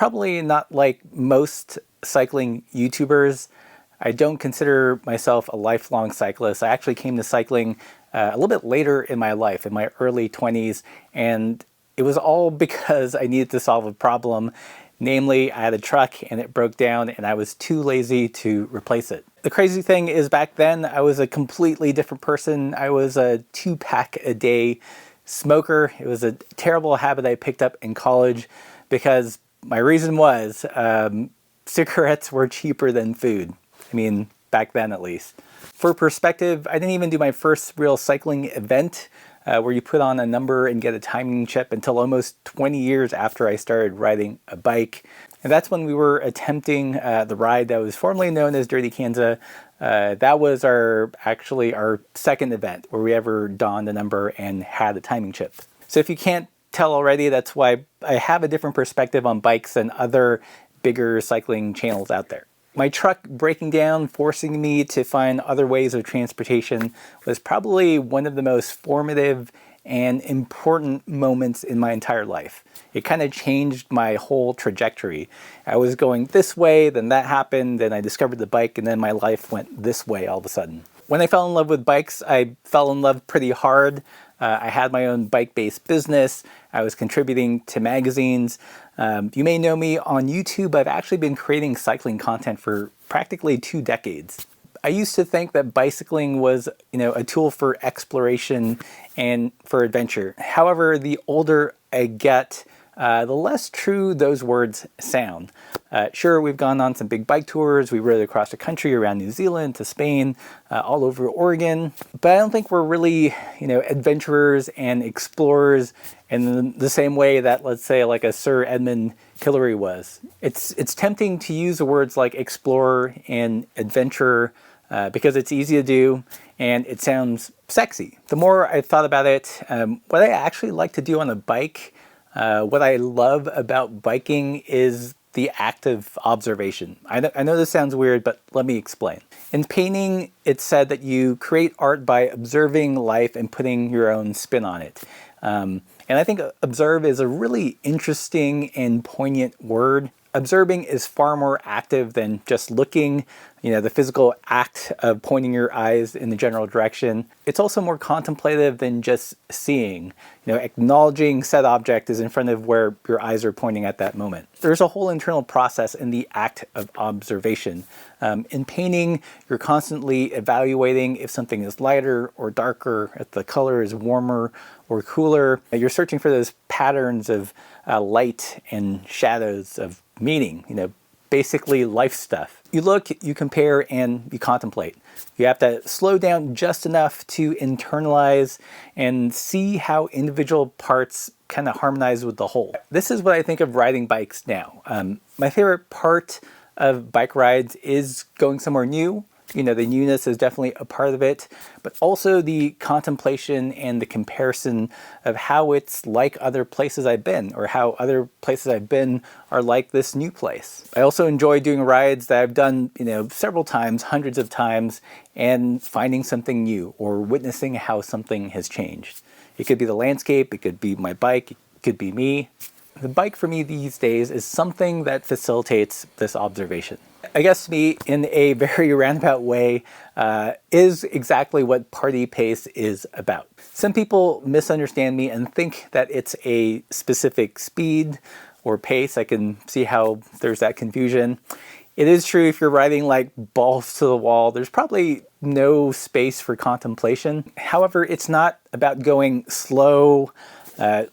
probably not like most cycling YouTubers. I don't consider myself a lifelong cyclist. I actually came to cycling a little bit later in my life, in my early 20s, and it was all because I needed to solve a problem. Namely, I had a truck and it broke down and I was too lazy to replace it. The crazy thing is back then I was a completely different person. I was a 2-pack a day smoker. It was a terrible habit I picked up in college because my reason was cigarettes were cheaper than food. I mean, back then at least. For perspective, I didn't even do my first real cycling event where you put on a number and get a timing chip until almost 20 years after I started riding a bike. And that's when we were attempting the ride that was formerly known as Dirty Kansas. That was actually our second event where we ever donned a number and had a timing chip. So if you can't tell already, that's why I have a different perspective on bikes than other bigger cycling channels out there. My truck breaking down, forcing me to find other ways of transportation, was probably one of the most formative and important moments in my entire life. It kind of changed my whole trajectory. I was going this way, then that happened, then I discovered the bike, and then my life went this way all of a sudden. When I fell in love with bikes, I fell in love pretty hard. I had my own bike-based business. I was contributing to magazines. You may know me on YouTube. I've actually been creating cycling content for practically 2 decades. I used to think that bicycling was, a tool for exploration and for adventure. However, the older I get, the less true those words sound. Sure, we've gone on some big bike tours. We rode across the country around New Zealand to Spain, all over Oregon. But I don't think we're really, adventurers and explorers in the same way that, let's say, like a Sir Edmund Hillary was. It's tempting to use the words like explorer and adventurer because it's easy to do and it sounds sexy. The more I thought about it, what I actually like to do on a bike, what I love about biking is the act of observation. I know this sounds weird, but let me explain. In painting, it's said that you create art by observing life and putting your own spin on it. And I think observe is a really interesting and poignant word. Observing is far more active than just looking, the physical act of pointing your eyes in the general direction. It's also more contemplative than just seeing. Acknowledging said object is in front of where your eyes are pointing at that moment. There's a whole internal process in the act of observation. In painting, you're constantly evaluating if something is lighter or darker, if the color is warmer or cooler. You're searching for those patterns of light and shadows of meaning, basically life stuff. You look, you compare, and you contemplate. You have to slow down just enough to internalize and see how individual parts kind of harmonize with the whole. This is what I think of riding bikes now. My favorite part of bike rides is going somewhere new. The newness is definitely a part of it, but also the contemplation and the comparison of how it's like other places I've been, or how other places I've been are like this new place. I also enjoy doing rides that I've done, several times, hundreds of times, and finding something new or witnessing how something has changed. It could be the landscape, it could be my bike, it could be me. The bike for me these days is something that facilitates this observation. I guess to me, in a very roundabout way, is exactly what party pace is about. Some people misunderstand me and think that it's a specific speed or pace. I can see how there's that confusion. It is true if you're riding like balls to the wall, there's probably no space for contemplation. However, it's not about going slow,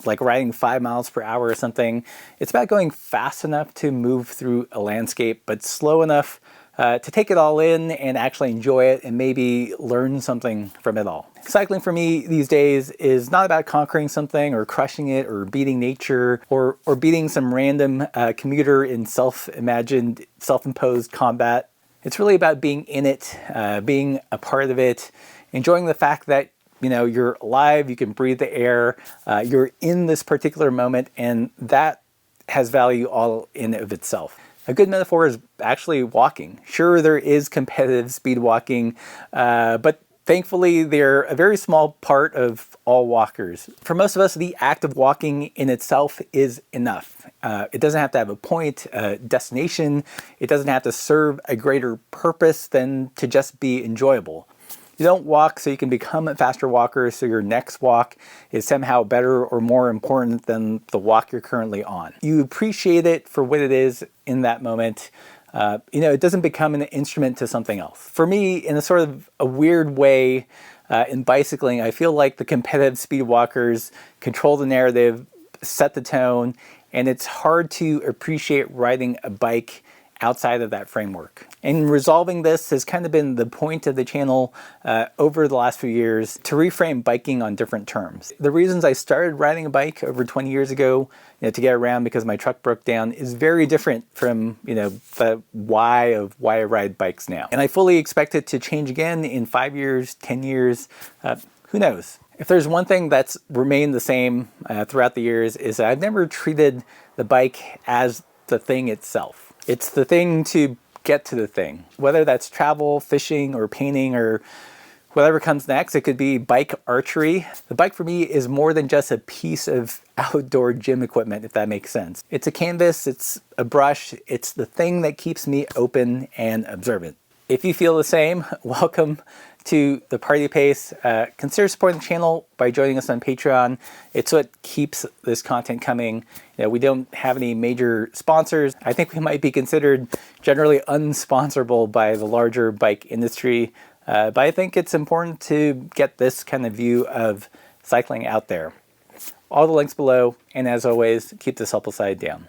like riding 5 miles per hour or something. It's about going fast enough to move through a landscape, but slow enough to take it all in and actually enjoy it and maybe learn something from it all. Cycling for me these days is not about conquering something or crushing it or beating nature or beating some random commuter in self-imagined, self-imposed combat. It's really about being in it, being a part of it, enjoying the fact that you're alive, you can breathe the air, you're in this particular moment, and that has value all in of itself. A good metaphor is actually walking. Sure, there is competitive speed walking, but Thankfully, they're a very small part of all walkers. For most of us, the act of walking in itself is enough. It doesn't have to have a point, a destination. It doesn't have to serve a greater purpose than to just be enjoyable. You don't walk so you can become a faster walker, so your next walk is somehow better or more important than the walk you're currently on. You appreciate it for what it is in that moment. It doesn't become an instrument to something else. For me, in a sort of a weird way, in bicycling, I feel like the competitive speed walkers control the narrative, set the tone, and it's hard to appreciate riding a bike outside of that framework. And resolving this has kind of been the point of the channel over the last few years, to reframe biking on different terms. The reasons I started riding a bike over 20 years ago, to get around because my truck broke down, is very different from the why of why I ride bikes now. And I fully expect it to change again in 5 years, 10 years, who knows? If there's one thing that's remained the same throughout the years, is that I've never treated the bike as the thing itself. It's the thing to get to the thing. Whether that's travel, fishing, or painting, or whatever comes next, it could be bike archery. The bike for me is more than just a piece of outdoor gym equipment, if that makes sense. It's a canvas, it's a brush, it's the thing that keeps me open and observant. If you feel the same, welcome to the party pace. Consider supporting the channel by joining us on Patreon. It's what keeps this content coming. We don't have any major sponsors. I think we might be considered generally unsponsorable by the larger bike industry, but I think it's important to get this kind of view of cycling out there. All the links below, and as always, keep the supple side down.